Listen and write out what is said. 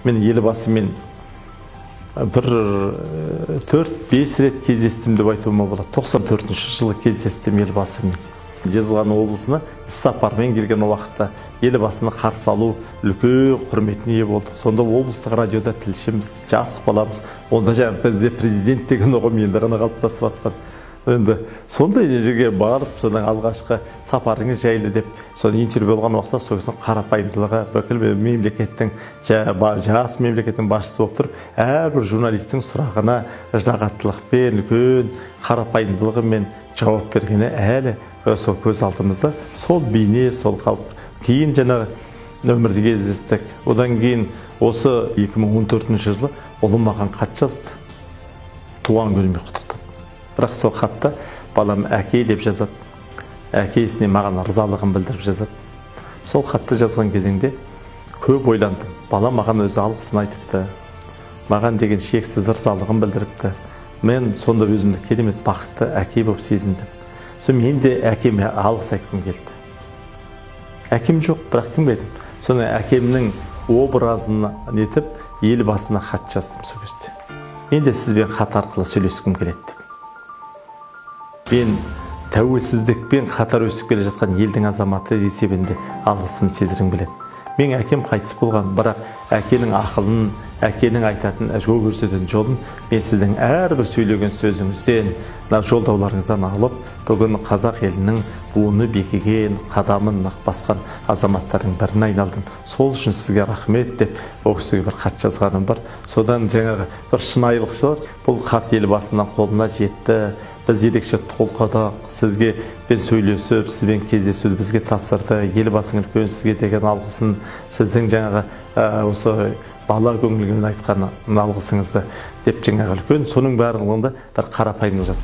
мен елбасымен бір 4-5 рет кездестім деп айтуыма болады. 94-ші жылы кездестім елбасымен. Жезқазған облысына іссапармен келген уақытта елбасыны қарсы алу үлкен құрметіне ие болдық. Сонда облыстық радиода тілшіміз, жас баламыз, онда жаңағы бізде президент деген ұғым енді ғана қалыптасып жатқан. Енді сондай жерге барып, содан алғашқы сапарыңыз жайлы деп, соны интервью болған уақытта сол кісінің қарапайымдылығы, бүкіл мемлекеттің жас мемлекеттің басшысы болып тұрып, әрбір журналистің сұрағына ыждағаттылықпен, үлкен қарапайымдылығымен жауап бергені әлі сол көз алдымызда. Сол бейне, сол қалып. Кейін жаңағы өмірде кездестік. Одан кейін осы 2014 жылы ұлым маған хат жазды. Туған күніме құттықтап. Бірақ сол хатта балам әке деп жазады. Әкесіне маған ырзалығын білдіріп жазады. Сол хатты жазған кезеңде көп ойландым. Балам маған өзі алғысын айтыпты. Маған деген шексіз ырзалығын білдіріпті. Мен сонда өзімді керемет бақытты әке болып сезіндім. Мен де әкеме алғыс айтқым келді. Әкем жоқ, бірақ кім едім? Соны әкемнің образын нетіп, елбасына хат жаздым сол кезде. Мен де сізбен хат арқылы сөйлескім келеді. Мен тәуелсіздікпен қатар өсіп келе жатқан елдің азаматы есебінде алғысым сезірім келеді. Мен әкем қайтыс болған, бірақ әкенің ақылын, әкенің айтатын, көрсететін жолын мен сіздің әрбір сөйлеген сөзіңізден, жолдауларыңыздан алып, бүгін қазақ елінің буыны бекіген, қадамын нық басқан азаматтардың біріне айналдым. Сол үшін сізге рахмет деп, ол кісіге бір хат жазғаным бар. Содан жаңағы бір шынайылықшылар, бұл хат елбасының қолына жетті. Біз ерекше толқыдық, сізге бен сөйлесіп, сізбен кездесуді бізге тапсырды. Елбасының үлкен сізге деген алғысын, сіздің жаңағы осы бала көңілімен айтқан алғысыңызды деп жаңағы үлкен, соның барлығында бір қарапайымдылық жатыр.